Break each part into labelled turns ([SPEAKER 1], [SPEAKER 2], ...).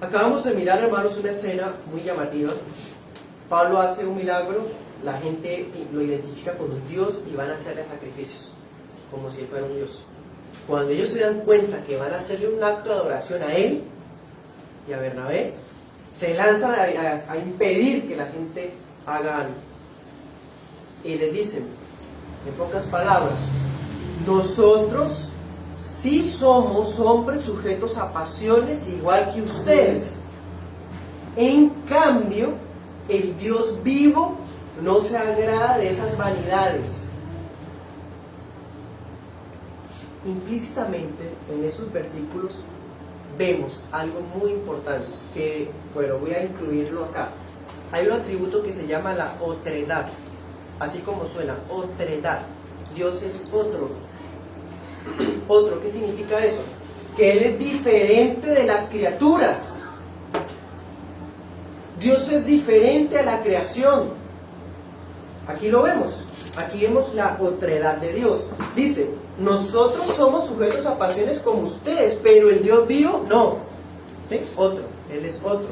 [SPEAKER 1] Acabamos de mirar, hermanos, una escena muy llamativa. Pablo hace un milagro, la gente lo identifica con un Dios y van a hacerle sacrificios, como si él fuera un Dios. Cuando ellos se dan cuenta que van a hacerle un acto de adoración a él y a Bernabé, se lanzan a impedir que la gente haga algo. Y les dicen, en pocas palabras, nosotros sí somos hombres sujetos a pasiones igual que ustedes. En cambio, el Dios vivo no se agrada de esas vanidades. Implícitamente en esos versículos vemos algo muy importante que, bueno, voy a incluirlo acá. Hay un atributo que se llama la otredad, así como suena, otredad. Dios es otro. Otro, ¿qué significa eso? Que Él es diferente de las criaturas. Dios es diferente a la creación. Aquí lo vemos. Aquí vemos la otredad de Dios. Dice, nosotros somos sujetos a pasiones como ustedes, pero el Dios vivo no. ¿Sí? Otro. Él es otro.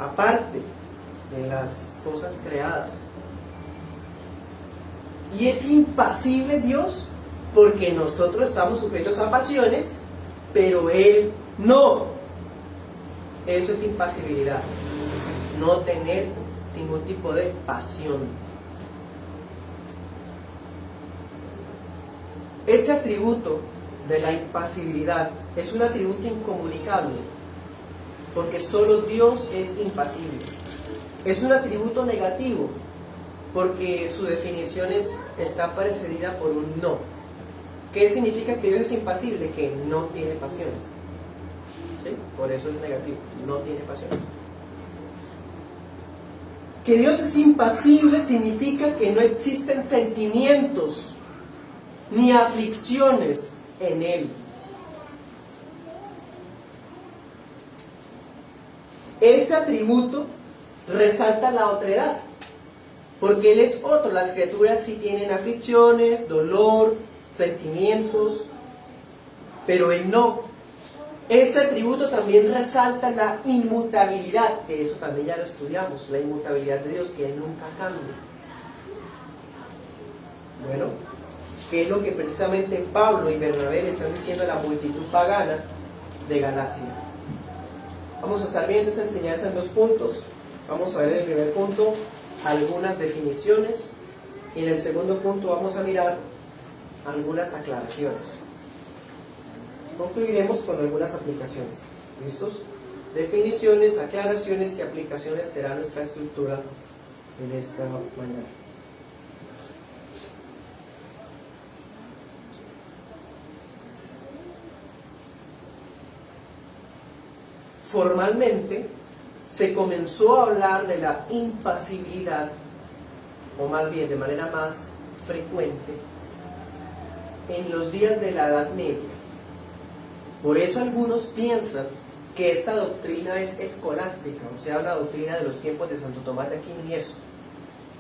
[SPEAKER 1] Aparte de las cosas creadas. Y es impasible Dios porque nosotros estamos sujetos a pasiones, pero Él no. Eso es impasibilidad. No tener ningún tipo de pasión. Este atributo de la impasibilidad es un atributo incomunicable, porque solo Dios es impasible. Es un atributo negativo, porque su definición está precedida por un no. ¿Qué significa que Dios es impasible? Que no tiene pasiones. ¿Sí? Por eso es negativo, no tiene pasiones. Que Dios es impasible significa que no existen sentimientos ni aflicciones en Él. Este atributo resalta la otredad, porque Él es otro. Las criaturas sí tienen aflicciones, dolor, sentimientos, pero Él no. Este atributo también resalta la inmutabilidad, que eso también ya lo estudiamos, la inmutabilidad de Dios, que Él nunca cambia. Bueno, ¿qué es lo que precisamente Pablo y Bernabé le están diciendo a la multitud pagana de Galacia? Vamos a estar viendo esa enseñanza en dos puntos. Vamos a ver en el primer punto algunas definiciones y en el segundo punto vamos a mirar algunas aclaraciones. Concluiremos con algunas aplicaciones. ¿Listos? Definiciones, aclaraciones y aplicaciones será nuestra estructura en esta mañana. Formalmente se comenzó a hablar de la impasibilidad, o más bien de manera más frecuente, en los días de la Edad Media. Por eso algunos piensan que esta doctrina es escolástica, o sea, una doctrina de los tiempos de Santo Tomás de Aquino y eso.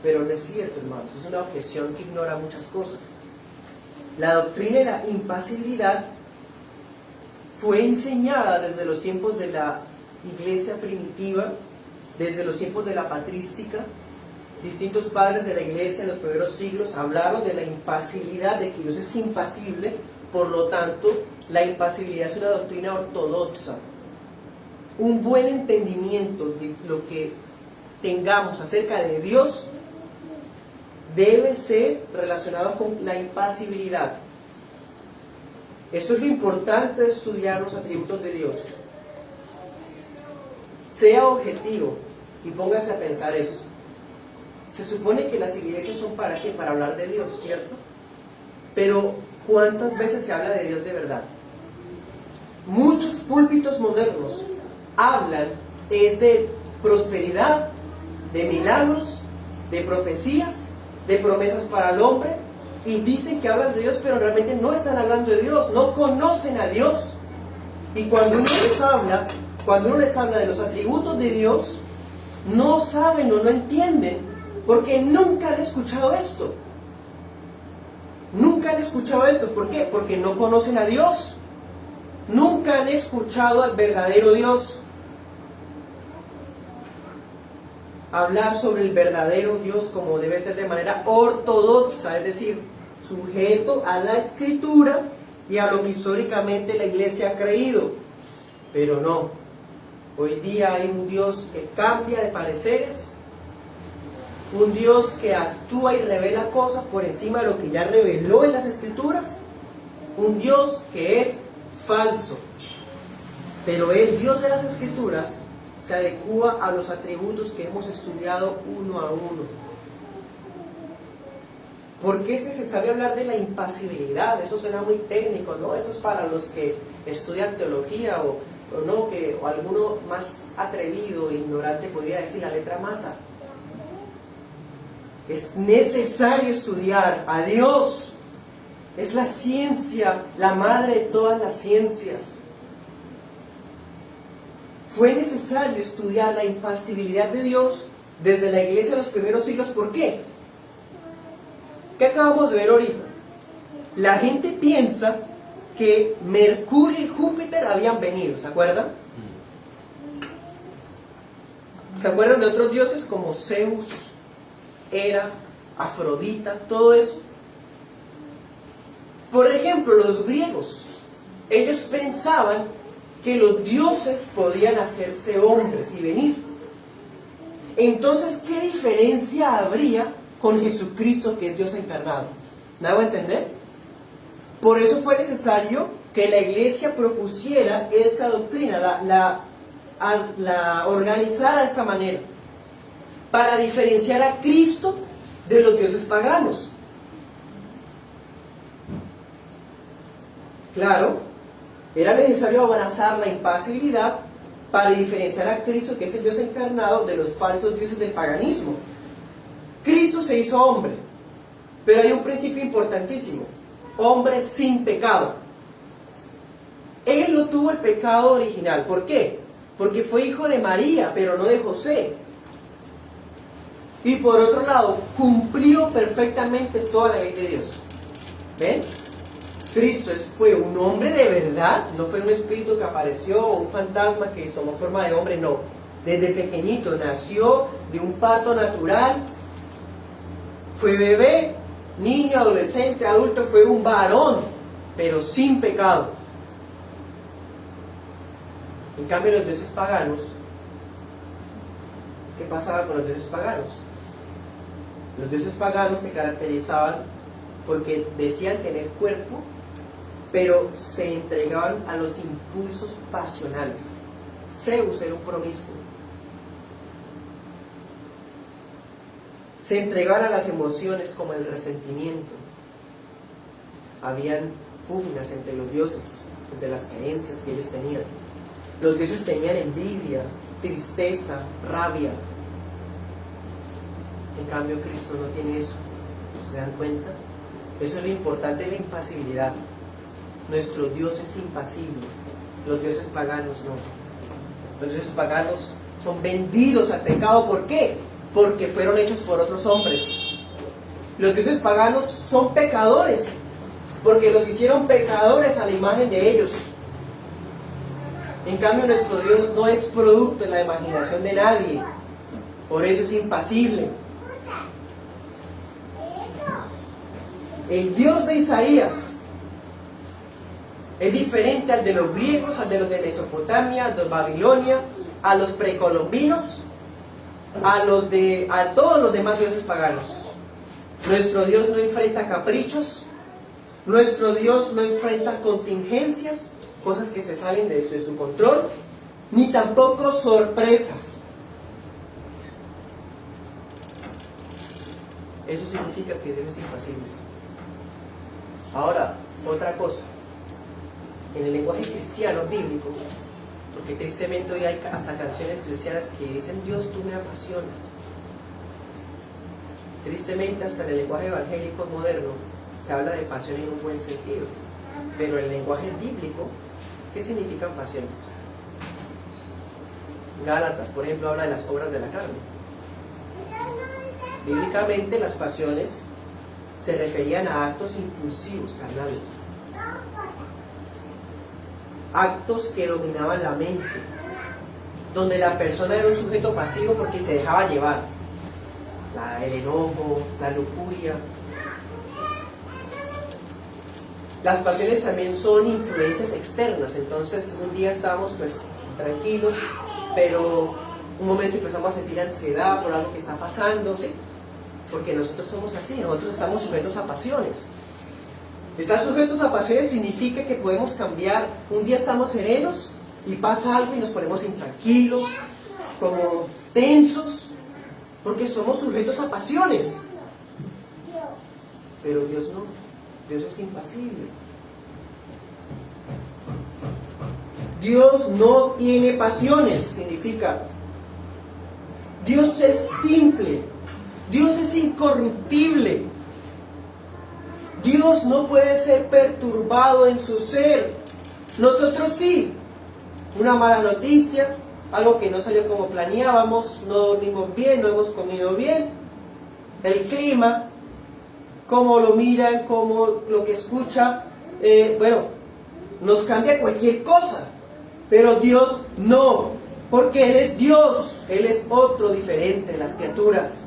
[SPEAKER 1] Pero no es cierto, hermanos, es una objeción que ignora muchas cosas. La doctrina de la impasibilidad fue enseñada desde los tiempos de la iglesia primitiva, desde los tiempos de la patrística. Distintos padres de la iglesia en los primeros siglos hablaron de la impasibilidad, de que Dios es impasible. Por lo tanto, la impasibilidad es una doctrina ortodoxa. Un buen entendimiento de lo que tengamos acerca de Dios debe ser relacionado con la impasibilidad. Esto es lo importante de estudiar los atributos de Dios. Sea objetivo y póngase a pensar esto. Se supone que las iglesias son ¿para qué? Para hablar de Dios, ¿cierto? Pero ¿cuántas veces se habla de Dios de verdad? Muchos púlpitos modernos hablan de prosperidad, de milagros, de profecías, de promesas para el hombre, y dicen que hablan de Dios, pero realmente no están hablando de Dios, no conocen a Dios. Y cuando uno les habla de los atributos de Dios, no saben o no entienden, porque nunca han escuchado esto. Nunca han escuchado esto. ¿Por qué? Porque no conocen a Dios. Nunca han escuchado al verdadero Dios. hablar sobre el verdadero Dios como debe ser de manera ortodoxa, es decir, sujeto a la Escritura y a lo que históricamente la Iglesia ha creído. Pero no, hoy día hay un Dios que cambia de pareceres, un Dios que actúa y revela cosas por encima de lo que ya reveló en las Escrituras, un Dios que es falso. Pero el Dios de las Escrituras se adecúa a los atributos que hemos estudiado uno a uno. ¿Por qué es necesario hablar de la impasibilidad? Eso suena muy técnico, ¿no? Eso es para los que estudian teología o alguno más atrevido e ignorante podría decir la letra mata. Es necesario estudiar a Dios. Es la ciencia, la madre de todas las ciencias. Fue necesario estudiar la impasibilidad de Dios desde la iglesia de los primeros siglos. ¿Por qué? ¿Qué acabamos de ver ahorita? La gente piensa que Mercurio y Júpiter habían venido, ¿se acuerdan? ¿Se acuerdan de otros dioses como Zeus, Hera, Afrodita, todo eso? Por ejemplo, los griegos, ellos pensaban que los dioses podían hacerse hombres y venir. Entonces, ¿qué diferencia habría con Jesucristo, que es Dios encarnado? ¿Me hago entender? Por eso fue necesario que la iglesia propusiera esta doctrina, la organizara de esta manera, para diferenciar a Cristo de los dioses paganos. Claro, era necesario abrazar la impasibilidad para diferenciar a Cristo, que es el Dios encarnado, de los falsos dioses del paganismo. Cristo se hizo hombre, pero hay un principio importantísimo: hombre sin pecado. Él no tuvo el pecado original. ¿Por qué? Porque fue hijo de María, pero no de José. Y por otro lado, cumplió perfectamente toda la ley de Dios. ¿Ven? Cristo fue un hombre de verdad, no fue un espíritu que apareció o un fantasma que tomó forma de hombre, no. Desde pequeñito nació de un parto natural, fue bebé, niño, adolescente, adulto, fue un varón, pero sin pecado. En cambio, los dioses paganos, ¿qué pasaba con los dioses paganos? Los dioses paganos se caracterizaban porque decían tener cuerpo, pero se entregaban a los impulsos pasionales. Zeus era un promiscuo. Se entregaban a las emociones como el resentimiento. Habían pugnas entre los dioses, entre las creencias que ellos tenían. Los dioses tenían envidia, tristeza, rabia. En cambio, Cristo no tiene eso. ¿Se dan cuenta? Eso es lo importante de la impasibilidad. Nuestro Dios es impasible. Los dioses paganos no. Los dioses paganos son vendidos al pecado. ¿Por qué? Porque fueron hechos por otros hombres. Los dioses paganos son pecadores, porque los hicieron pecadores a la imagen de ellos. En cambio, nuestro Dios no es producto de la imaginación de nadie. Por eso es impasible. El Dios de Isaías es diferente al de los griegos, al de los de Mesopotamia, de Babilonia, a los precolombinos, a todos los demás dioses paganos. Nuestro Dios no enfrenta caprichos, nuestro Dios no enfrenta contingencias, cosas que se salen de su control, ni tampoco sorpresas. Eso significa que Dios es impasible. Ahora, otra cosa. En el lenguaje cristiano bíblico, porque tristemente hoy hay hasta canciones cristianas que dicen: Dios, tú me apasionas. Tristemente, hasta en el lenguaje evangélico moderno se habla de pasión en un buen sentido. Pero en el lenguaje bíblico, ¿qué significan pasiones? Gálatas, por ejemplo, habla de las obras de la carne. Bíblicamente, las pasiones se referían a actos impulsivos, carnales. Actos que dominaban la mente. donde la persona era un sujeto pasivo porque se dejaba llevar. El enojo, la lujuria. Las pasiones también son influencias externas. Entonces un día estábamos pues tranquilos, pero un momento empezamos a sentir ansiedad por algo que está pasando, ¿sí? Porque nosotros somos así, nosotros estamos sujetos a pasiones. Estar sujetos a pasiones significa que podemos cambiar. Un día estamos serenos y pasa algo y nos ponemos intranquilos, como tensos, porque somos sujetos a pasiones. Pero Dios no, Dios es impasible. Dios no tiene pasiones, significa. Dios es simple, Dios es incorruptible. Dios no puede ser perturbado en su ser. Nosotros sí. Una mala noticia, algo que no salió como planeábamos, no dormimos bien, no hemos comido bien. El clima, cómo lo miran, cómo lo que escucha, nos cambia cualquier cosa. Pero Dios no, porque Él es Dios, Él es otro diferente de las criaturas.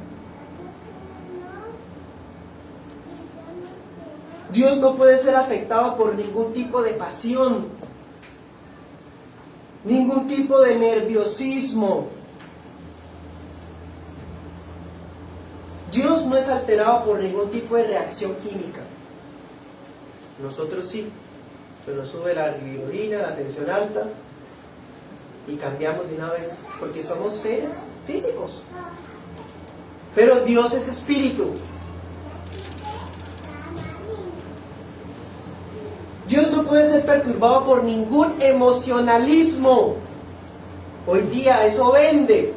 [SPEAKER 1] Dios no puede ser afectado por ningún tipo de pasión, ningún tipo de nerviosismo. Dios no es alterado por ningún tipo de reacción química. Nosotros sí. Se nos sube la bilirrubina, la tensión alta y cambiamos de una vez, porque somos seres físicos. Pero Dios es espíritu. Dios no puede ser perturbado por ningún emocionalismo. Hoy día eso vende.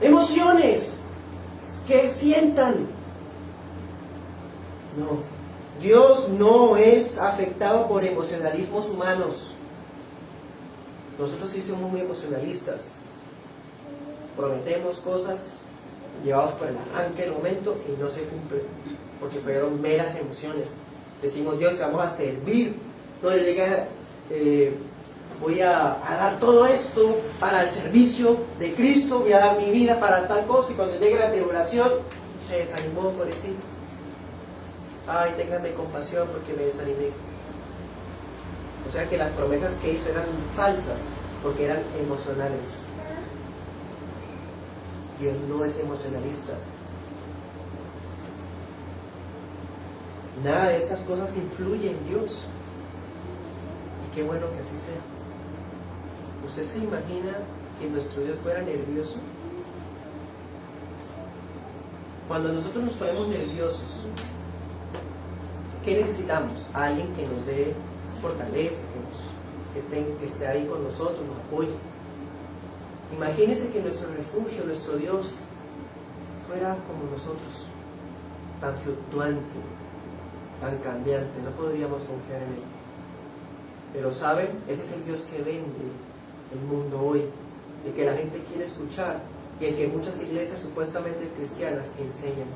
[SPEAKER 1] Emociones que sientan. No, Dios no es afectado por emocionalismos humanos. Nosotros sí somos muy emocionalistas. Prometemos cosas llevados por el arranque del momento y no se cumplen, porque fueron meras emociones. Decimos, Dios, te vamos a servir. No le llega, voy a dar todo esto para el servicio de Cristo, voy a dar mi vida para tal cosa, y cuando llegue la tribulación, se desanimó, pobrecito. Ay, ténganme compasión porque me desanimé. O sea que las promesas que hizo eran falsas, porque eran emocionales. Dios no es emocionalista. Nada de estas cosas influye en Dios. Y qué bueno que así sea. ¿Usted se imagina que nuestro Dios fuera nervioso? Cuando nosotros nos ponemos nerviosos, ¿qué necesitamos? A alguien que nos dé fortaleza, que esté ahí con nosotros, nos apoye. Imagínense que nuestro refugio, nuestro Dios, fuera como nosotros, tan fluctuante, tan cambiante, no podríamos confiar en Él. Pero ¿saben? Ese es el Dios que vende el mundo hoy, el que la gente quiere escuchar y el que muchas iglesias supuestamente cristianas enseñan.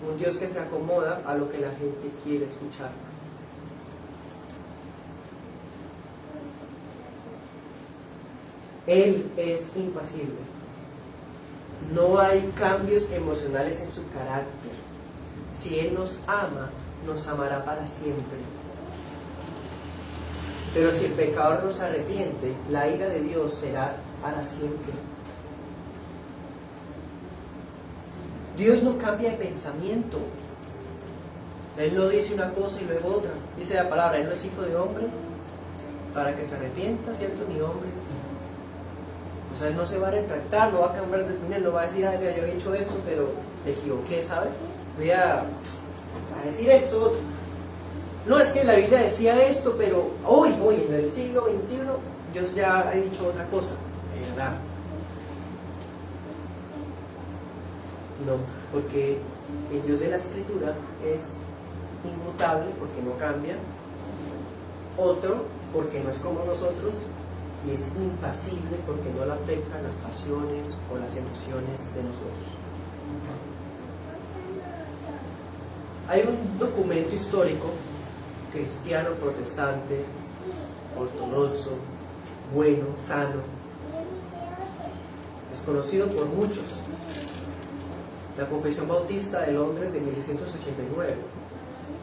[SPEAKER 1] Un Dios que se acomoda a lo que la gente quiere escuchar. Él es impasible. No hay cambios emocionales en su carácter. Si Él nos ama, nos amará para siempre. Pero si el pecador no se arrepiente, la ira de Dios será para siempre. Dios no cambia de pensamiento. Él no dice una cosa y luego otra. Dice la palabra, Él no es hijo de hombre para que se arrepienta, ¿cierto? Ni hombre. O sea, Él no se va a retractar, no va a cambiar de opinión, no va a decir, ay, yo he hecho esto, pero me equivoqué, ¿sabe? Voy a decir esto, otro. No, es que la Biblia decía esto, pero hoy, en el siglo XXI, Dios ya ha dicho otra cosa, ¿verdad? No, porque el Dios de la Escritura es inmutable, porque no cambia. Otro, porque no es como nosotros, y es impasible, porque no le afectan las pasiones o las emociones de nosotros. Hay un documento histórico cristiano, protestante, ortodoxo, bueno, sano, desconocido por muchos. La Confesión Bautista de Londres de 1689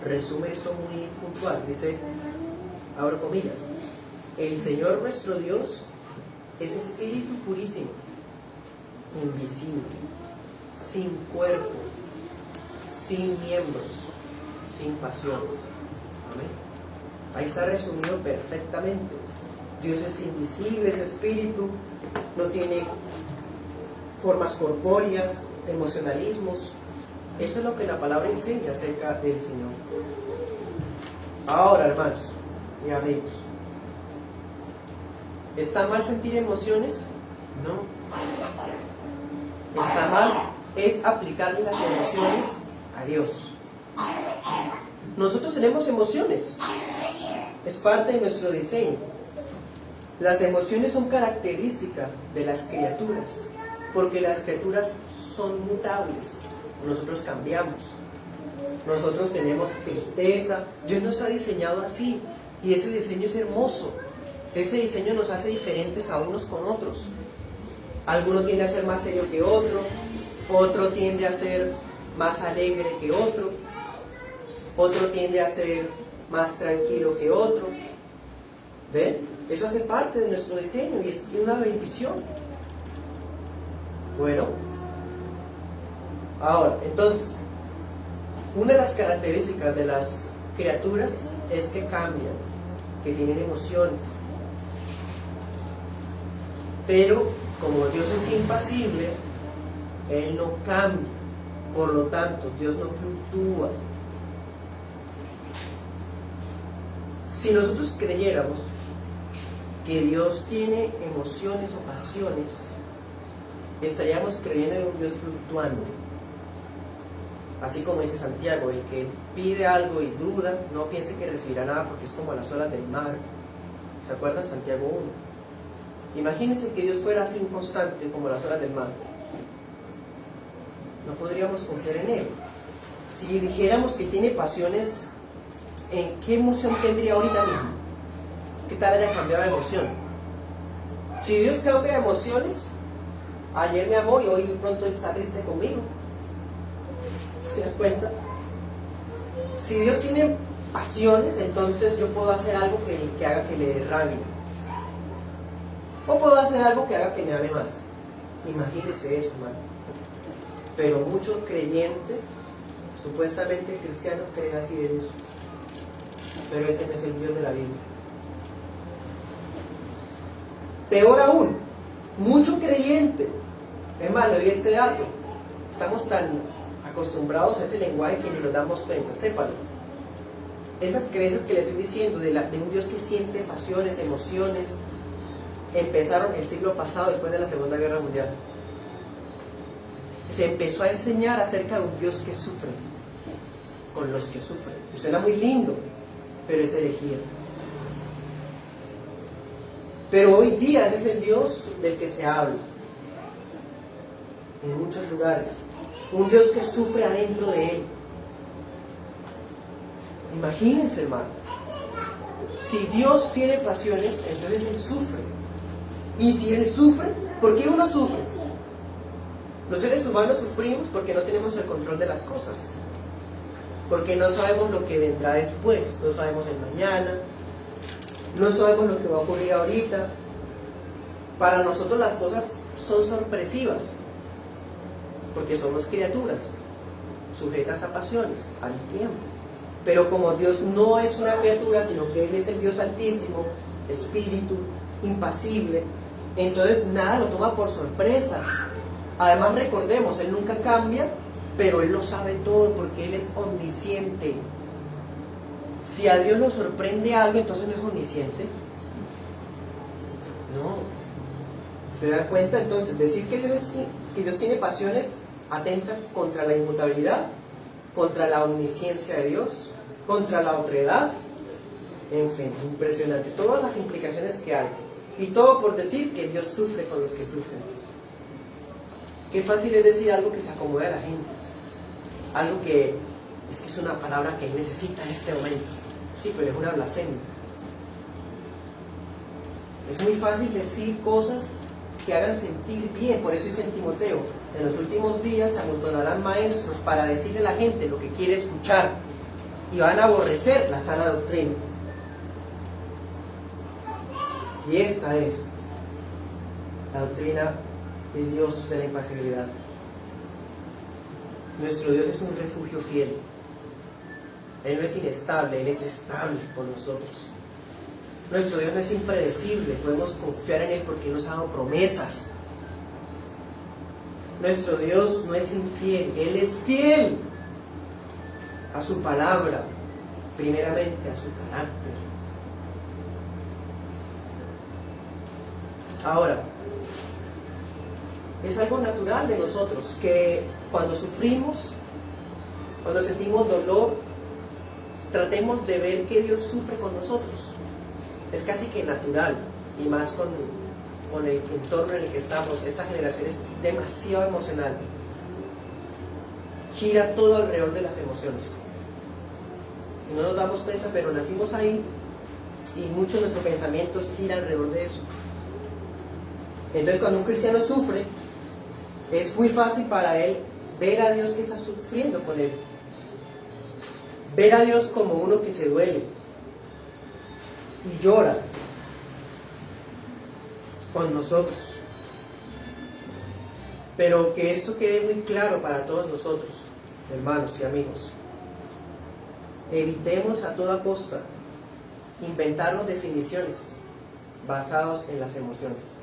[SPEAKER 1] resume esto muy puntual. Dice, abro comillas, el Señor nuestro Dios es espíritu purísimo, invisible, sin cuerpo, sin miembros, sin pasiones. Amén. Ahí está resumido perfectamente. Dios es invisible, es espíritu, no tiene formas corpóreas, emocionalismos. Eso es lo que la palabra enseña acerca del Señor. Ahora, hermanos y amigos, ¿está mal sentir emociones? No. Está mal es aplicarle las emociones a Dios. Nosotros tenemos emociones, es parte de nuestro diseño. Las emociones son características de las criaturas, porque las criaturas son mutables. Nosotros cambiamos, nosotros tenemos tristeza. Dios nos ha diseñado así, y ese diseño es hermoso. Ese diseño nos hace diferentes a unos con otros. Alguno tiende a ser más serio que otro, otro tiende a ser más alegre que otro, otro tiende a ser más tranquilo que otro. ¿Ven? Eso hace parte de nuestro diseño y es una bendición. Bueno, ahora, entonces, una de las características de las criaturas es que cambian, que tienen emociones. Pero como Dios es impasible, Él no cambia. Por lo tanto, Dios no fluctúa. Si nosotros creyéramos que Dios tiene emociones o pasiones, estaríamos creyendo en un Dios fluctuante. Así como dice Santiago, el que pide algo y duda, no piense que recibirá nada porque es como las olas del mar. ¿Se acuerdan? Santiago 1. Imagínense que Dios fuera así inconstante como las olas del mar. No podríamos confiar en Él. Si dijéramos que tiene pasiones, ¿en qué emoción tendría ahorita mismo? ¿Qué tal haya cambiado de emoción? Si Dios cambia de emociones, ayer me amó y hoy pronto está triste conmigo. ¿Se dan cuenta? Si Dios tiene pasiones, entonces yo puedo hacer algo que haga que le dé rabia. O puedo hacer algo que haga que me ame más. Imagínense eso, hermano. Pero mucho creyente, supuestamente cristiano, cree así de Dios. Pero ese no es el Dios de la Biblia. Peor aún, mucho creyente. Es más, le doy este dato. Estamos tan acostumbrados a ese lenguaje que ni nos damos cuenta. Sépanlo. Esas creencias que les estoy diciendo de un Dios que siente pasiones, emociones, empezaron el siglo pasado, después de la Segunda Guerra Mundial. Se empezó a enseñar acerca de un Dios que sufre con los que sufren. Suena muy lindo, pero es herejía. Pero hoy día ese es el Dios del que se habla en muchos lugares. Un Dios que sufre adentro de Él. Imagínense, hermano. Si Dios tiene pasiones, entonces Él sufre. Y si Él sufre, ¿por qué uno sufre? Los seres humanos sufrimos porque no tenemos el control de las cosas. Porque no sabemos lo que vendrá después. No sabemos el mañana. No sabemos lo que va a ocurrir ahorita. Para nosotros las cosas son sorpresivas. Porque somos criaturas sujetas a pasiones, al tiempo. Pero como Dios no es una criatura, sino que Él es el Dios altísimo, espíritu, impasible, entonces nada lo toma por sorpresa. Además recordemos, Él nunca cambia, pero Él lo sabe todo porque Él es omnisciente. Si a Dios lo sorprende algo, entonces no es omnisciente. No. ¿Se da cuenta? Entonces, decir que Dios tiene pasiones atenta contra la inmutabilidad, contra la omnisciencia de Dios, contra la otredad. En fin, impresionante. Todas las implicaciones que hay. Y todo por decir que Dios sufre con los que sufren. Qué fácil es decir algo que se acomoda a la gente. Algo que es una palabra que necesita en este momento. Sí, pero es una blasfemia. Es muy fácil decir cosas que hagan sentir bien. Por eso dice en Timoteo, en los últimos días se amontonarán maestros para decirle a la gente lo que quiere escuchar y van a aborrecer la sana doctrina. Y esta es la doctrina de Dios de la impasibilidad. Nuestro Dios es un refugio fiel. Él no es inestable, Él es estable con nosotros. Nuestro Dios no es impredecible, podemos confiar en Él porque Él nos ha dado promesas. Nuestro Dios no es infiel, Él es fiel a su palabra, primeramente a su carácter. Ahora, es algo natural de nosotros que cuando sufrimos, cuando sentimos dolor, tratemos de ver que Dios sufre con nosotros. Es casi que natural, y más con el entorno en el que estamos. Esta generación es demasiado emocional. Gira todo alrededor de las emociones. Y no nos damos cuenta, pero nacimos ahí y muchos de nuestros pensamientos giran alrededor de eso. Entonces, cuando un cristiano sufre, es muy fácil para él ver a Dios que está sufriendo con él. Ver a Dios como uno que se duele y llora con nosotros. Pero que esto quede muy claro para todos nosotros, hermanos y amigos. Evitemos a toda costa inventarnos definiciones basadas en las emociones.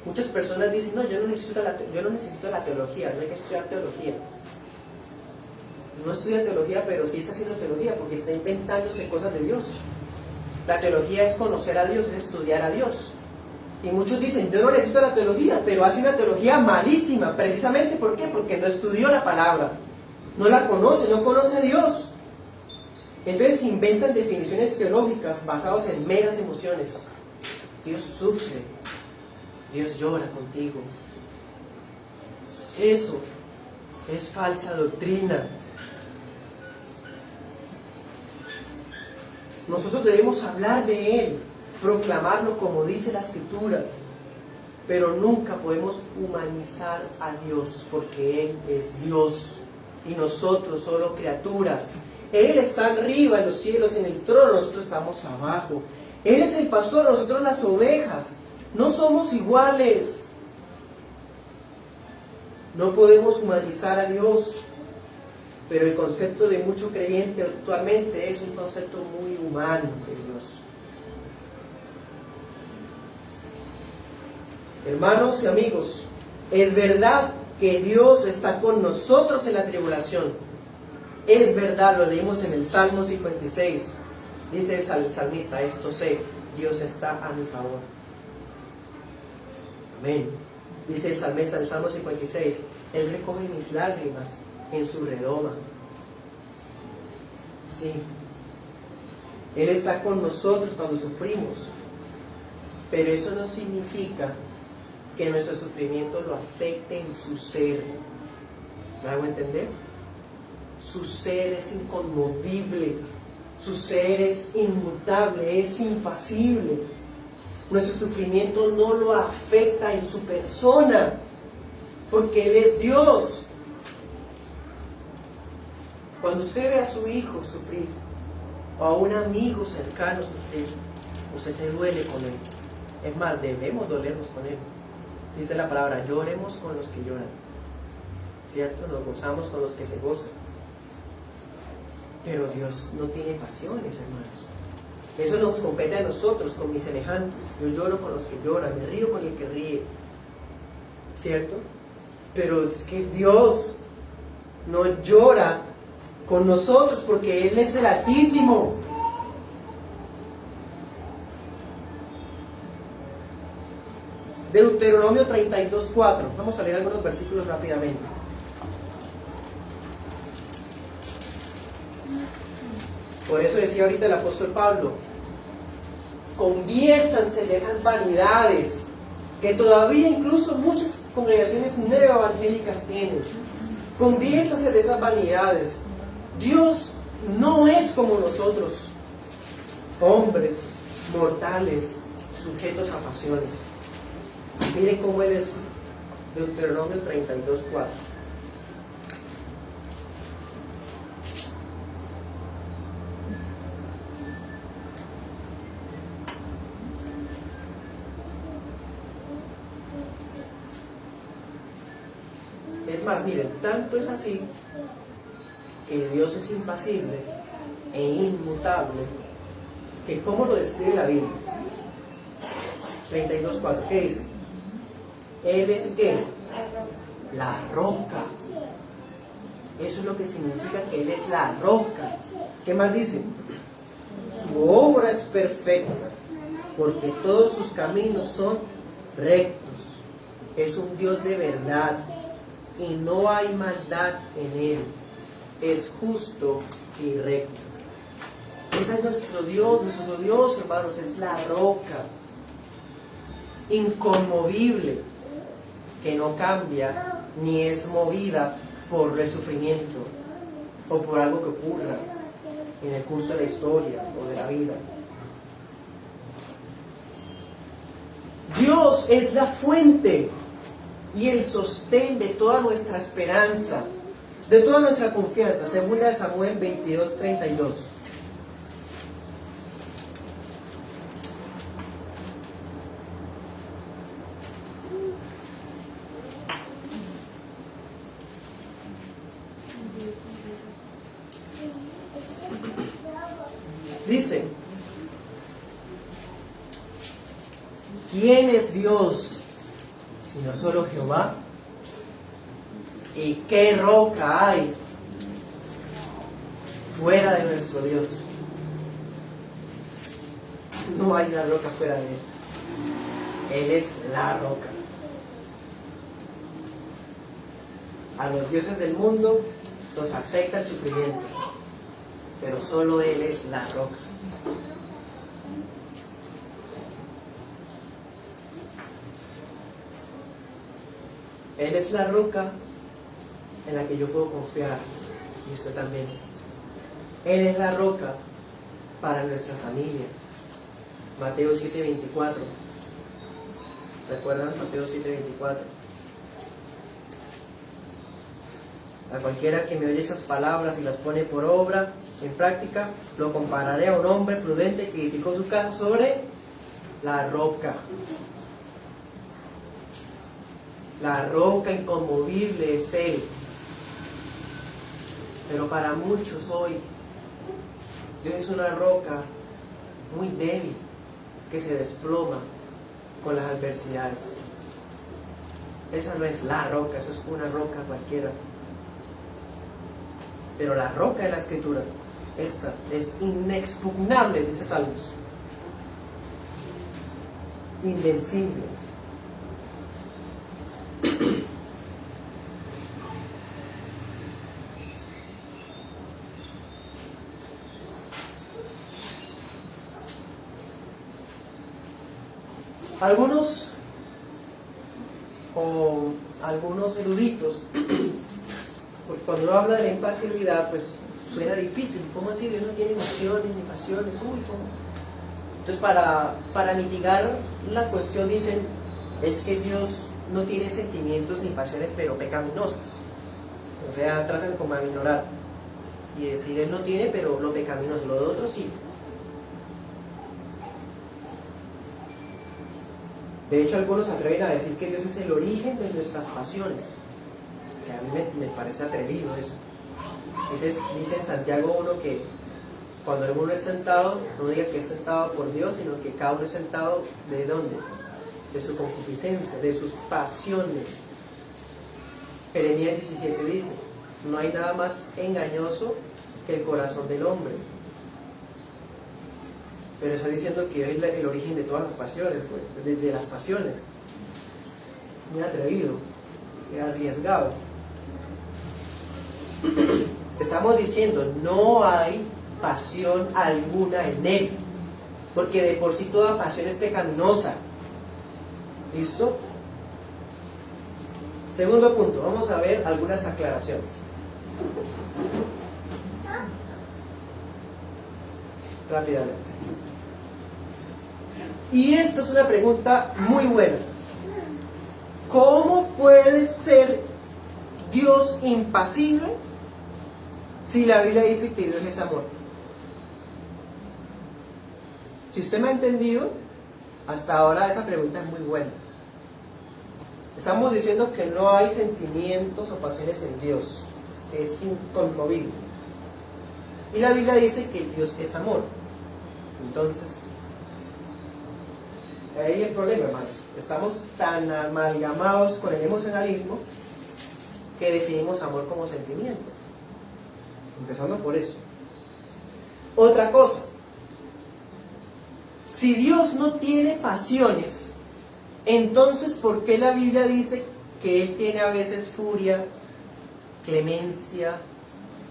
[SPEAKER 1] Muchas personas dicen, no, yo no necesito la teología, no hay que estudiar teología. No estudia teología, pero sí está haciendo teología porque está inventándose cosas de Dios. La teología es conocer a Dios, es estudiar a Dios. Y muchos dicen, yo no necesito la teología, pero hace una teología malísima. Precisamente, ¿por qué? Porque no estudió la palabra, no la conoce, no conoce a Dios. Entonces inventan definiciones teológicas basadas en meras emociones. Dios sufre, Dios llora contigo. Eso es falsa doctrina. Nosotros debemos hablar de Él, proclamarlo como dice la Escritura, pero nunca podemos humanizar a Dios, porque Él es Dios y nosotros solo criaturas. Él está arriba en los cielos, en el trono, nosotros estamos abajo. Él es el pastor, nosotros las ovejas. No somos iguales. No podemos humanizar a Dios. Pero el concepto de mucho creyente actualmente es un concepto muy humano de Dios. Hermanos y amigos, es verdad que Dios está con nosotros en la tribulación. Es verdad, lo leímos en el Salmo 56. Dice el salmista, esto sé, Dios está a mi favor. Amén. Dice el salmista en el Salmo 56, Él recoge mis lágrimas en su redoma. Sí, Él está con nosotros cuando sufrimos, pero eso no significa que nuestro sufrimiento lo afecte en su ser. ¿Me hago entender? Su ser es inconmovible, su ser es inmutable, es impasible. Nuestro sufrimiento no lo afecta en su persona, porque Él es Dios. Cuando usted ve a su hijo sufrir, o a un amigo cercano sufrir, usted se duele con él. Es más, debemos dolernos con él. Dice la palabra, lloremos con los que lloran. ¿Cierto? Nos gozamos con los que se gozan. Pero Dios no tiene pasiones, hermanos. Eso nos compete a nosotros, con mis semejantes. Yo lloro con los que lloran, me río con el que ríe. ¿Cierto? Pero es que Dios no llora con nosotros porque Él es el Altísimo. Deuteronomio 32:4. Vamos a leer algunos versículos rápidamente. Por eso decía ahorita el apóstol Pablo, conviértanse de esas vanidades que todavía incluso muchas congregaciones neoevangélicas tienen. Conviértanse de esas vanidades. Dios no es como nosotros, hombres mortales, sujetos a pasiones. Miren cómo Él es. Deuteronomio 32:4. Es más, miren, tanto es así que Dios es impasible e inmutable, que ¿cómo lo describe la Biblia? 32:4, ¿qué dice? Él es ¿qué? La roca. Eso es lo que significa que Él es la roca. ¿Qué más dice? Su obra es perfecta, porque todos sus caminos son rectos. Es un Dios de verdad y no hay maldad en Él. Es justo y recto. Ese es nuestro Dios, hermanos, es la roca, inconmovible, que no cambia ni es movida por el sufrimiento o por algo que ocurra en el curso de la historia o de la vida. Dios es la fuente y el sostén de toda nuestra esperanza, de toda nuestra confianza. 2 Samuel 22:32. Dice: ¿quién es Dios sino solo Jehová? ¿Y qué roca hay fuera de nuestro Dios? No hay una roca fuera de Él. Él es la roca. A los dioses del mundo los afecta el sufrimiento, pero solo Él es la roca. Él es la roca en la que yo puedo confiar, y usted también. Él es la roca para nuestra familia. Mateo 7:24. ¿Recuerdan Mateo 7:24? A cualquiera que me oye esas palabras y las pone por obra, en práctica, lo compararé a un hombre prudente que edificó su casa sobre la roca. La roca inconmovible es Él. Pero para muchos hoy, Dios es una roca muy débil que se desploma con las adversidades. Esa no es la roca, eso es una roca cualquiera. Pero la roca de la Escritura, esta, es inexpugnable, dice Salmos. Invencible. Algunos eruditos, porque cuando uno habla de la impasibilidad, pues suena difícil. ¿Cómo así? Dios no tiene emociones ni pasiones. Uy, ¿cómo? Entonces, para mitigar la cuestión, dicen, es que Dios no tiene sentimientos ni pasiones, pero pecaminosas. O sea, tratan como de aminorar y decir, Él no tiene, pero lo pecaminoso, lo de otro sí. De hecho, algunos se atreven a decir que Dios es el origen de nuestras pasiones. Que a mí me parece atrevido eso. Dice en Santiago 1 que cuando alguno es sentado, no diga que es sentado por Dios, sino que cada uno es sentado ¿de dónde? De su concupiscencia, de sus pasiones. Jeremías 17 dice, no hay nada más engañoso que el corazón del hombre. Pero está diciendo que es el origen de todas las pasiones, pues, de las pasiones. Muy atrevido, arriesgado. Estamos diciendo, no hay pasión alguna en Él, porque de por sí toda pasión es pecaminosa. ¿Listo? Segundo punto, vamos a ver algunas aclaraciones. Rápidamente. Y esta es una pregunta muy buena. ¿Cómo puede ser Dios impasible si la Biblia dice que Dios es amor? Si usted me ha entendido, hasta ahora esa pregunta es muy buena. Estamos diciendo que no hay sentimientos o pasiones en Dios. Es inconmovible. Y la Biblia dice que Dios es amor. Entonces, ahí el problema, hermanos. Estamos tan amalgamados con el emocionalismo que definimos amor como sentimiento. Empezando por eso. Otra cosa. Si Dios no tiene pasiones, entonces ¿por qué la Biblia dice que Él tiene a veces furia, clemencia,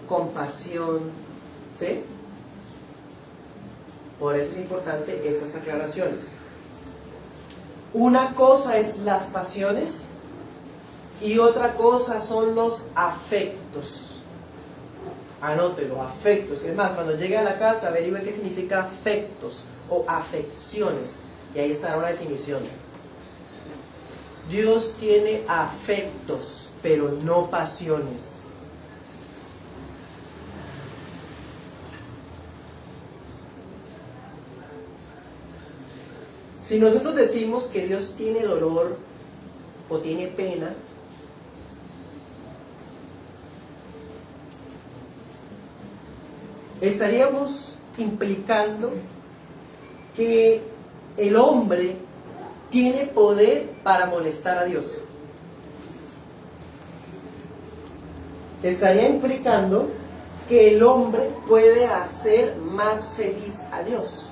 [SPEAKER 1] compasión? ¿Sí? Por eso es importante estas aclaraciones. Una cosa es las pasiones y otra cosa son los afectos. Anótelo, afectos. Es más, cuando llegue a la casa averigüe qué significa afectos o afecciones. Y ahí estará una definición. Dios tiene afectos, pero no pasiones. Si nosotros decimos que Dios tiene dolor o tiene pena, estaríamos implicando que el hombre tiene poder para molestar a Dios. Estaría implicando que el hombre puede hacer más feliz a Dios,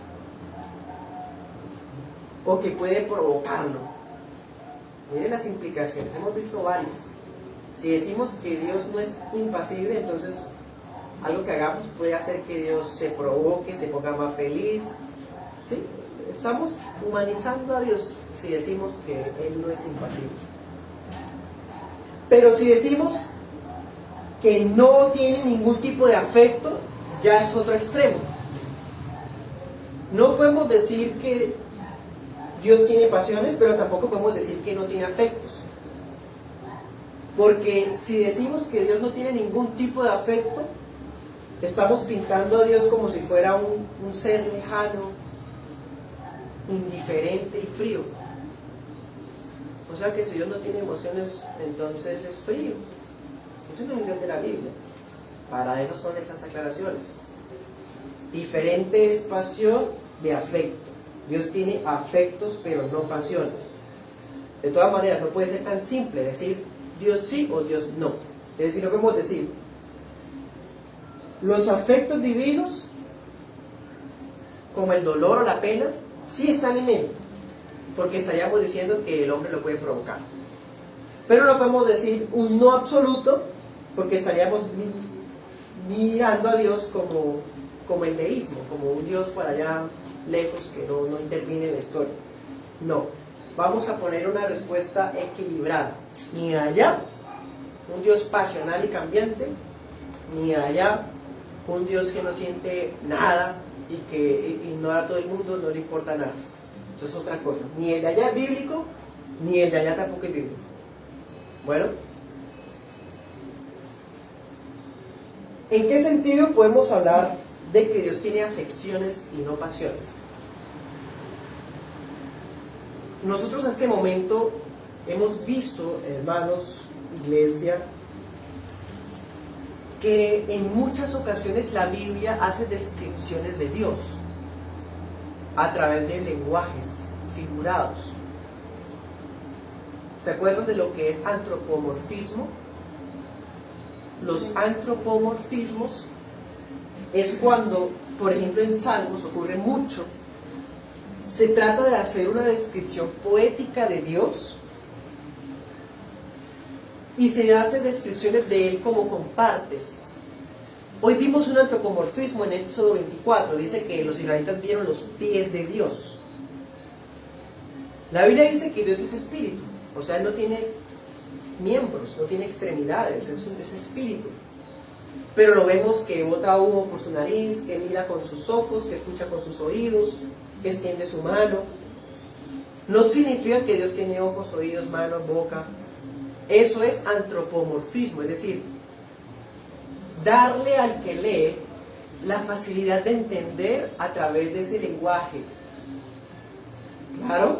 [SPEAKER 1] o que puede provocarlo. Miren las implicaciones, hemos visto varias. Si decimos que Dios no es impasible, entonces algo que hagamos puede hacer que Dios se provoque, se ponga más feliz. ¿Sí? Estamos humanizando a Dios si decimos que Él no es impasible. Pero si decimos que no tiene ningún tipo de afecto, ya es otro extremo. No podemos decir que Dios tiene pasiones, pero tampoco podemos decir que no tiene afectos. Porque si decimos que Dios no tiene ningún tipo de afecto, estamos pintando a Dios como si fuera un ser lejano, indiferente y frío. O sea que si Dios no tiene emociones, entonces es frío. Eso no es el Dios de la Biblia. Para eso son estas aclaraciones. Diferente es pasión de afecto. Dios tiene afectos, pero no pasiones. De todas maneras, no puede ser tan simple decir Dios sí o Dios no. Es decir, no podemos decir los afectos divinos, como el dolor o la pena, sí están en Él, porque estaríamos diciendo que el hombre lo puede provocar. Pero no podemos decir un no absoluto, porque estaríamos mirando a Dios como el deísmo, como un Dios por allá lejos que no interviene en la historia. No, vamos a poner una respuesta equilibrada. Ni allá un Dios pasional y cambiante, ni allá un Dios que no siente nada y que ignora a todo el mundo, no le importa nada. Eso es otra cosa. Ni el de allá es bíblico, ni el de allá tampoco es bíblico. Bueno, ¿en qué sentido podemos hablar de que Dios tiene afecciones y no pasiones? Nosotros en este momento hemos visto, hermanos, iglesia, que en muchas ocasiones la Biblia hace descripciones de Dios a través de lenguajes figurados. ¿Se acuerdan de lo que es antropomorfismo? Los antropomorfismos es cuando, por ejemplo, en Salmos ocurre mucho. Se trata de hacer una descripción poética de Dios y se hace descripciones de Él como con partes. Hoy vimos un antropomorfismo en Éxodo 24, dice que los israelitas vieron los pies de Dios. La Biblia dice que Dios es espíritu, o sea, Él no tiene miembros, no tiene extremidades, es espíritu. Pero lo vemos que bota humo por su nariz, que mira con sus ojos, que escucha con sus oídos, que extiende su mano. No significa que Dios tiene ojos, oídos, manos, boca. Eso es antropomorfismo, es decir, darle al que lee la facilidad de entender a través de ese lenguaje. ¿Claro?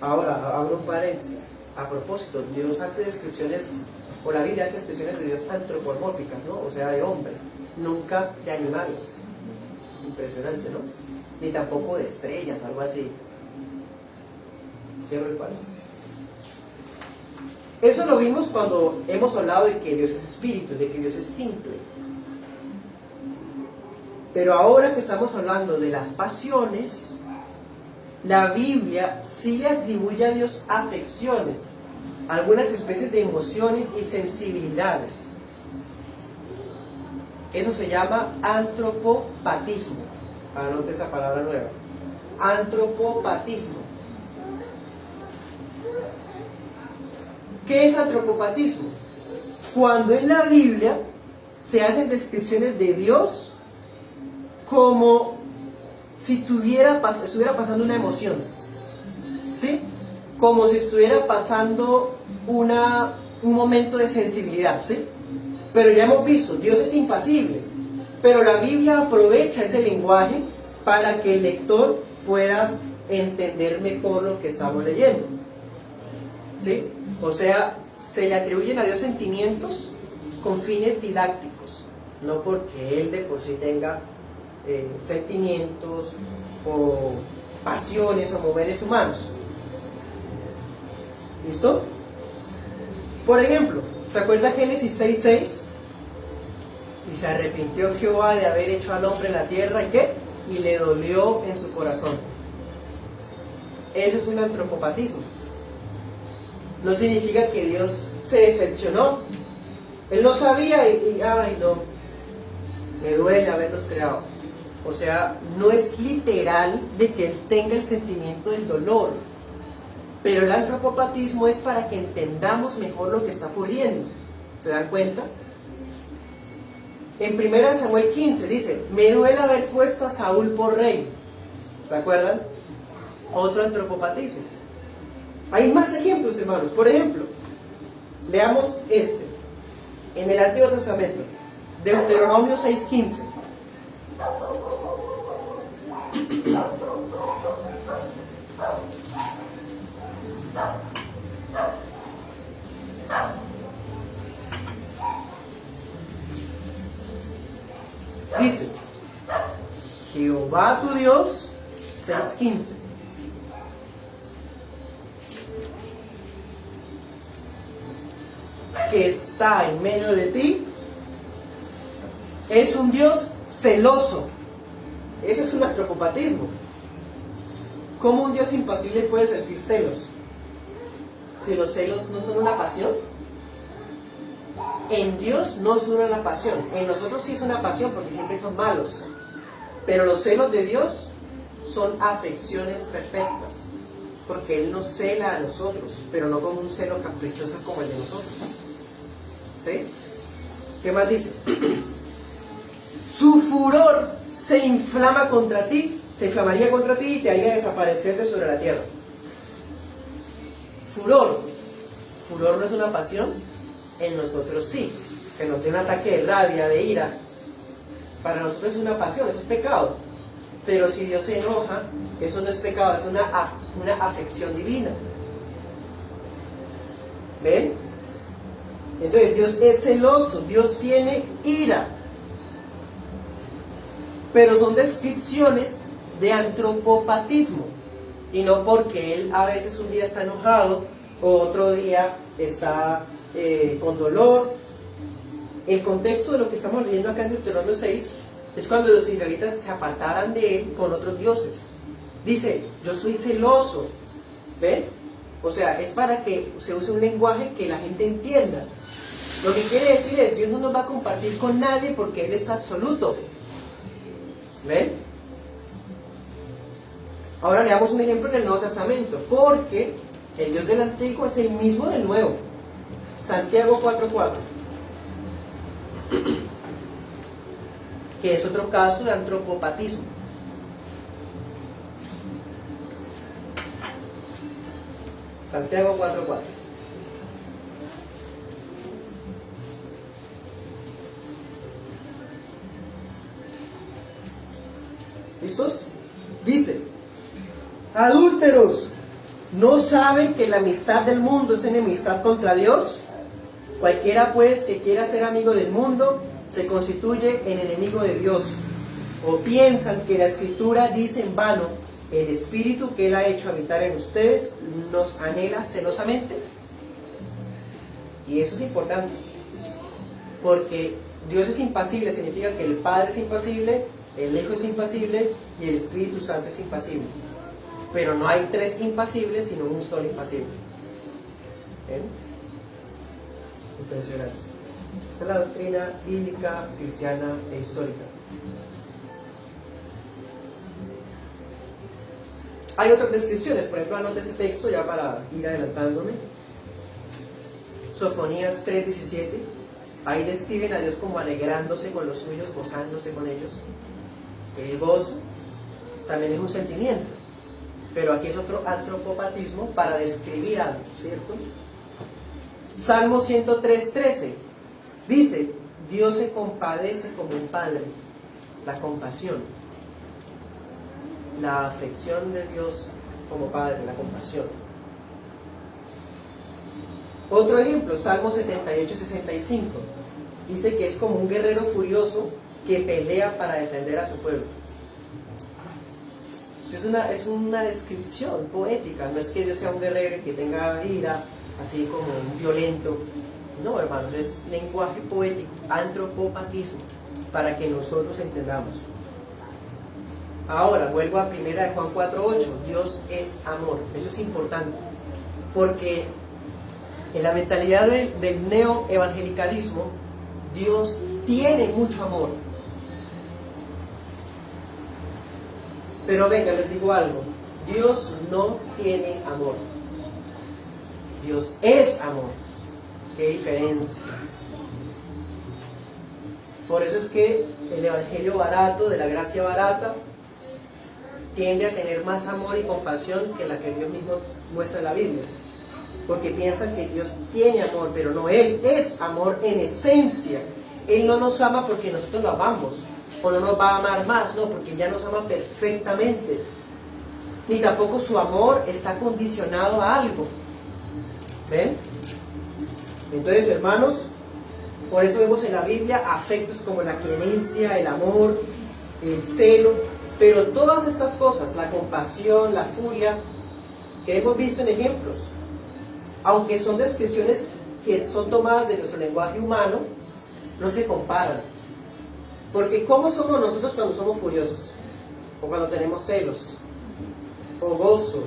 [SPEAKER 1] Ahora, abro un paréntesis. A propósito, Dios hace descripciones, o la Biblia hace descripciones de Dios antropomórficas, ¿no? O sea, de hombre, nunca de animales. Impresionante, ¿no? Ni tampoco de estrellas o algo así. Cierro el paréntesis. Eso lo vimos cuando hemos hablado de que Dios es espíritu, de que Dios es simple. Pero ahora que estamos hablando de las pasiones, la Biblia sí le atribuye a Dios afecciones, algunas especies de emociones y sensibilidades. Eso se llama antropopatismo. Anote esa palabra nueva. Antropopatismo. ¿Qué es antropopatismo? Cuando en la Biblia se hacen descripciones de Dios como si estuviera pasando una emoción, ¿sí? Como si estuviera pasando un momento de sensibilidad, ¿sí? Pero ya hemos visto, Dios es impasible, pero la Biblia aprovecha ese lenguaje para que el lector pueda entender mejor lo que estamos leyendo, ¿sí? O sea, se le atribuyen a Dios sentimientos con fines didácticos, no porque Él de por sí tenga sentimientos o pasiones o moveres humanos. ¿Listo? Por ejemplo, ¿se acuerda Génesis 6:6? Y se arrepintió Jehová de haber hecho al hombre en la tierra, ¿y qué? Y le dolió en su corazón. Eso es un antropopatismo. No significa que Dios se decepcionó. Él no sabía y ay no, me duele haberlos creado. O sea, no es literal de que Él tenga el sentimiento del dolor. Pero el antropopatismo es para que entendamos mejor lo que está ocurriendo. ¿Se dan cuenta? En 1 Samuel 15 dice, me duele haber puesto a Saúl por rey. ¿Se acuerdan? Otro antropopatismo. Hay más ejemplos, hermanos. Por ejemplo, veamos este. En el Antiguo Testamento, Deuteronomio 6:15. Dice, Jehová tu Dios, 6:15. Que está en medio de ti, es un Dios celoso. Ese es un antropopatismo. ¿Cómo un Dios impasible puede sentir celos? Si los celos no son una pasión. En Dios no es una pasión. En nosotros sí es una pasión porque siempre son malos. Pero los celos de Dios son afecciones perfectas. Porque Él nos cela a nosotros, pero no como un celo caprichoso como el de nosotros. ¿Sí? ¿Qué más dice? Su furor se inflama contra ti, se inflamaría contra ti y te haría desaparecer de sobre la tierra. Furor. Furor no es una pasión, en nosotros sí. Que nos dé un ataque de rabia, de ira. Para nosotros es una pasión, eso es pecado. Pero si Dios se enoja, eso no es pecado, es una afección divina. ¿Ven? Entonces Dios es celoso, Dios tiene ira. Pero son descripciones de antropopatismo. Y no porque Él a veces un día está enojado, o otro día está con dolor. El contexto de lo que estamos leyendo acá en Deuteronomio 6 es cuando los israelitas se apartaran de Él con otros dioses. Dice, yo soy celoso. ¿Ven? O sea, es para que se use un lenguaje que la gente entienda. Lo que quiere decir es, Dios no nos va a compartir con nadie porque Él es absoluto. ¿Ven? Ahora le damos un ejemplo en el Nuevo Testamento, porque el Dios del Antiguo es el mismo del Nuevo. Santiago 4:4, que es otro caso de antropopatismo. Santiago 4:4. ¿Listos? Dice: adúlteros, ¿no saben que la amistad del mundo es enemistad contra Dios? Cualquiera pues que quiera ser amigo del mundo se constituye en enemigo de Dios. ¿O piensan que la Escritura dice en vano: el Espíritu que Él ha hecho habitar en ustedes nos anhela celosamente? Y eso es importante, porque Dios es impasible, significa que el Padre es impasible, el Hijo es impasible y el Espíritu Santo es impasible. Pero no hay tres impasibles, sino un solo impasible. ¿Ven? Impresionante. Esta es la doctrina bíblica, cristiana e histórica. Hay otras descripciones, por ejemplo, anote ese texto ya para ir adelantándome. Sofonías 3:17. Ahí describen a Dios como alegrándose con los suyos, gozándose con ellos. El gozo también es un sentimiento, pero aquí es otro antropopatismo para describir algo, ¿cierto? Salmo 103:13 dice: Dios se compadece como un padre. La compasión, la afección de Dios como padre, la compasión. Otro ejemplo, Salmo 78:65 dice que es como un guerrero furioso que pelea para defender a su pueblo. Es una descripción poética, no es que Dios sea un guerrero y que tenga ira, así como un violento. No, hermanos, es lenguaje poético, antropopatismo, para que nosotros entendamos. Ahora, vuelvo a 1 de Juan 4:8, Dios es amor. Eso es importante, porque en la mentalidad del neoevangelicalismo, Dios tiene mucho amor. Pero venga, les digo algo, Dios no tiene amor. Dios es amor. ¡Qué diferencia! Por eso es que el evangelio barato, de la gracia barata, tiende a tener más amor y compasión que la que Dios mismo muestra en la Biblia. Porque piensan que Dios tiene amor, pero no, Él es amor en esencia. Él no nos ama porque nosotros lo amamos, o no nos va a amar más, no, porque ya nos ama perfectamente. Ni tampoco su amor está condicionado a algo. ¿Ven? Entonces, hermanos, por eso vemos en la Biblia afectos como la clemencia, el amor, el celo, pero todas estas cosas, la compasión, la furia, que hemos visto en ejemplos, aunque son descripciones que son tomadas de nuestro lenguaje humano, no se comparan. Porque ¿cómo somos nosotros cuando somos furiosos? O cuando tenemos celos, o gozo.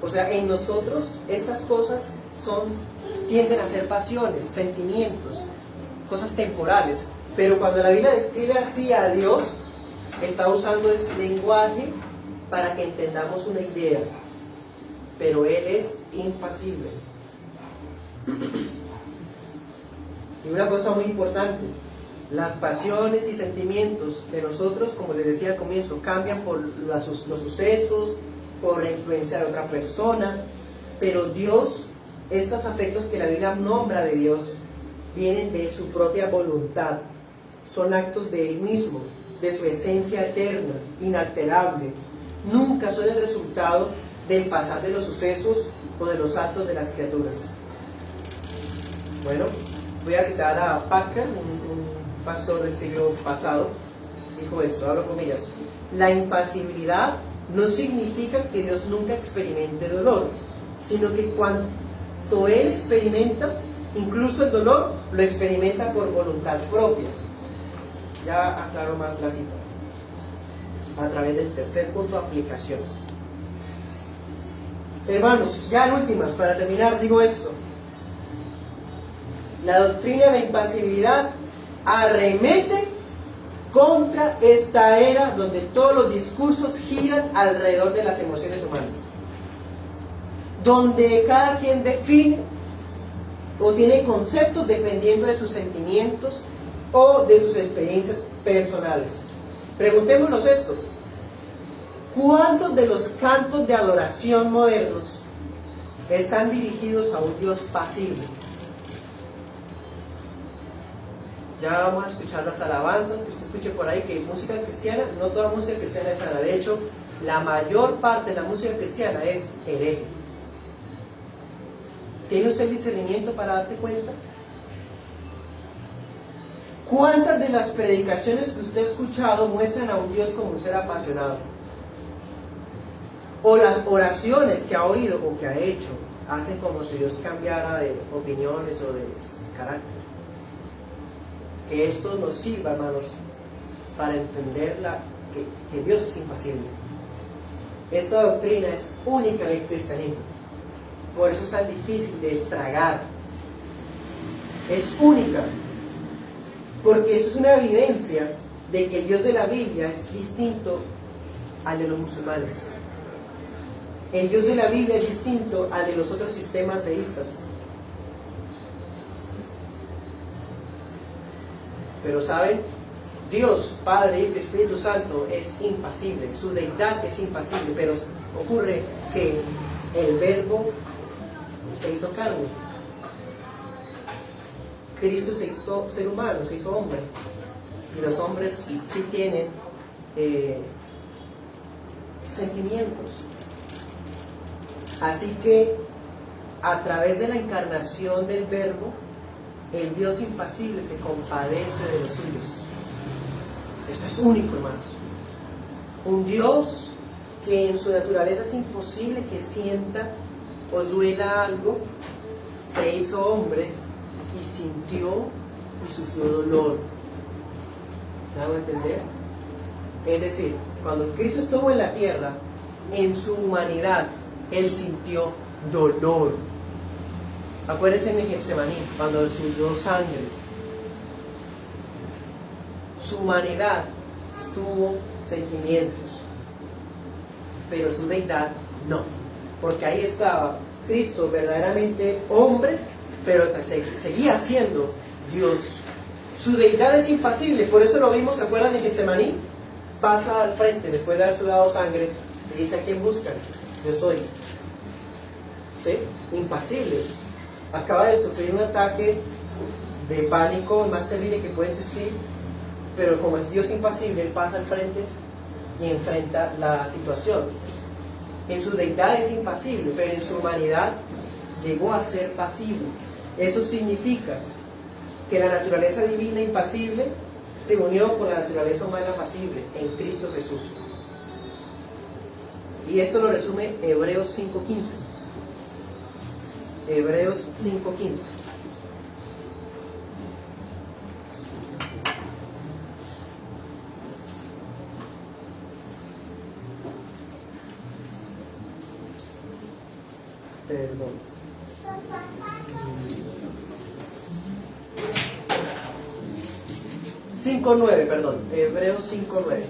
[SPEAKER 1] O sea, en nosotros estas cosas tienden a ser pasiones, sentimientos, cosas temporales. Pero cuando la Biblia describe así a Dios, está usando ese lenguaje para que entendamos una idea. Pero Él es impasible. Y una cosa muy importante, las pasiones y sentimientos de nosotros, como les decía al comienzo, cambian por los sucesos, por la influencia de otra persona, pero Dios, estos afectos que la Biblia nombra de Dios, vienen de su propia voluntad, son actos de Él mismo, de su esencia eterna, inalterable, nunca son el resultado del pasar de los sucesos o de los actos de las criaturas. Bueno, voy a citar a Packer, un pastor del siglo pasado, dijo esto, abro comillas: la impasibilidad no significa que Dios nunca experimente dolor, sino que cuando Él experimenta, incluso el dolor, lo experimenta por voluntad propia. Ya aclaro más la cita, a través del tercer punto, aplicaciones. Hermanos, ya en últimas, para terminar, digo esto: la doctrina de la impasibilidad arremete contra esta era donde todos los discursos giran alrededor de las emociones humanas, donde cada quien define o tiene conceptos dependiendo de sus sentimientos o de sus experiencias personales. Preguntémonos esto: ¿cuántos de los cantos de adoración modernos están dirigidos a un Dios pasible. Ya vamos a escuchar las alabanzas que usted escuche por ahí, que música cristiana, no toda música cristiana es sana. De hecho, la mayor parte de la música cristiana es hereje. ¿Tiene usted el discernimiento para darse cuenta? ¿Cuántas de las predicaciones que usted ha escuchado muestran a un Dios como un ser apasionado? O las oraciones que ha oído o que ha hecho hacen como si Dios cambiara de opiniones o de carácter. Que esto nos sirva, hermanos, para entender que Dios es impasible. Esta doctrina es única del cristianismo. Por eso es tan difícil de tragar. Es única. Porque esto es una evidencia de que el Dios de la Biblia es distinto al de los musulmanes. El Dios de la Biblia es distinto al de los otros sistemas deístas. Pero ¿saben? Dios, Padre, Hijo y Espíritu Santo es impasible. Su deidad es impasible. Pero ocurre que el Verbo se hizo carne. Cristo se hizo ser humano, se hizo hombre. Y los hombres sí tienen sentimientos. Así que a través de la encarnación del Verbo, el Dios impasible se compadece de los suyos. Esto es único, hermanos. Un Dios que en su naturaleza es imposible que sienta o duela algo, se hizo hombre y sintió y sufrió dolor. ¿Me hago entender? Es decir, cuando Cristo estuvo en la tierra, en su humanidad, Él sintió dolor. Acuérdense en Getsemaní, cuando sudó sangre. Su humanidad tuvo sentimientos, pero su deidad no. Porque ahí estaba Cristo verdaderamente hombre, pero seguía siendo Dios. Su deidad es impasible, por eso lo vimos, ¿se acuerdan de Getsemaní? Pasa al frente después de haber sudado sangre y dice: ¿a quién buscan? Yo soy. ¿Sí? Impasible. Acaba de sufrir un ataque de pánico, el más terrible que puede existir, pero como es Dios impasible, Él pasa al frente y enfrenta la situación. En su deidad es impasible, pero en su humanidad llegó a ser pasible. Eso significa que la naturaleza divina impasible se unió con la naturaleza humana pasible en Cristo Jesús. Y esto lo resume Hebreos 5:15. Hebreos 5:15. Perdón. 5:9, perdón. Hebreos 5:9.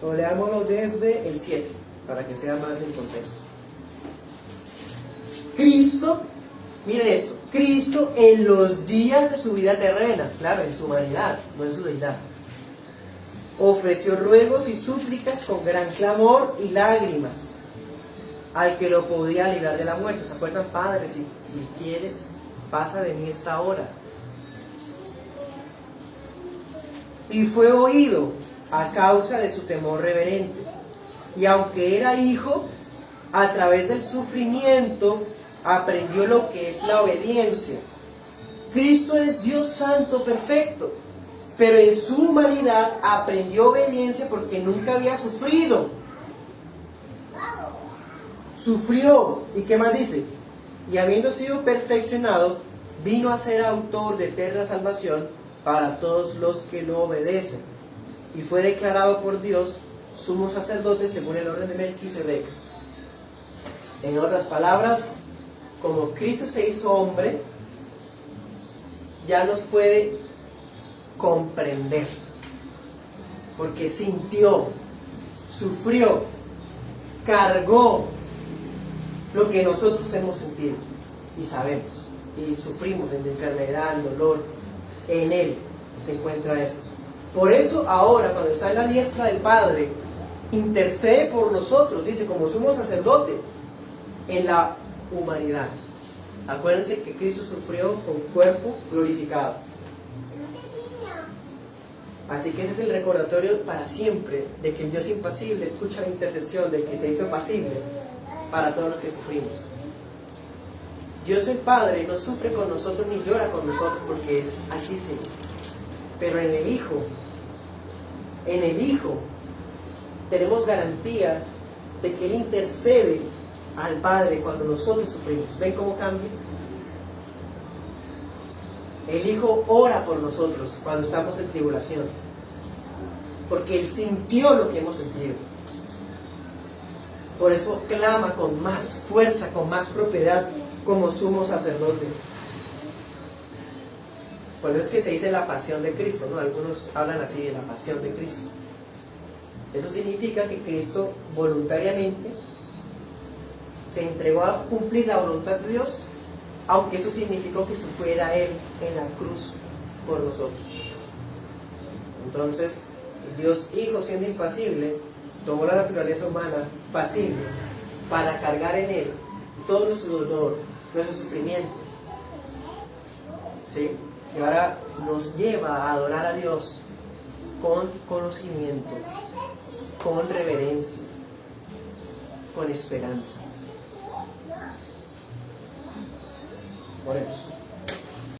[SPEAKER 1] O leámoslo desde el 7, para que sea más en contexto. Cristo, miren esto, Cristo en los días de su vida terrena, claro, en su humanidad, no en su deidad, ofreció ruegos y súplicas con gran clamor y lágrimas al que lo podía librar de la muerte. ¿Se acuerdan? Padre, si quieres, pasa de mí esta hora. Y fue oído a causa de su temor reverente. Y aunque era hijo, a través del sufrimiento aprendió lo que es la obediencia. Cristo es Dios santo perfecto, pero en su humanidad aprendió obediencia porque nunca había sufrido. Sufrió, ¿y qué más dice? Y habiendo sido perfeccionado, vino a ser autor de eterna salvación para todos los que lo obedecen. Y fue declarado por Dios sumo sacerdote según el orden de Melquisedec. En otras palabras, como Cristo se hizo hombre, ya nos puede comprender, porque sintió, sufrió, cargó lo que nosotros hemos sentido y sabemos y sufrimos de enfermedad, dolor. En Él se encuentra eso. Por eso ahora, cuando está en la diestra del Padre, intercede por nosotros, dice, como sumo sacerdote, en la humanidad. Acuérdense que Cristo sufrió con cuerpo glorificado. Así que ese es el recordatorio para siempre de que el Dios impasible escucha la intercesión del que se hizo pasible para todos los que sufrimos. Dios el Padre no sufre con nosotros ni llora con nosotros porque es altísimo. Pero en el Hijo, tenemos garantía de que Él intercede al Padre cuando nosotros sufrimos. ¿Ven cómo cambia? El Hijo ora por nosotros cuando estamos en tribulación, porque Él sintió lo que hemos sentido. Por eso clama con más fuerza, con más propiedad, como sumo sacerdote. Por eso es que se dice la pasión de Cristo, ¿no? Algunos hablan así de la pasión de Cristo. Eso significa que Cristo voluntariamente se entregó a cumplir la voluntad de Dios, aunque eso significó que sufriera Él en la cruz por nosotros. Entonces, Dios Hijo, siendo impasible, tomó la naturaleza humana pasible para cargar en Él todo nuestro dolor, nuestro sufrimiento. ¿Sí? Y ahora nos lleva a adorar a Dios con conocimiento, con reverencia, con esperanza. Oremos.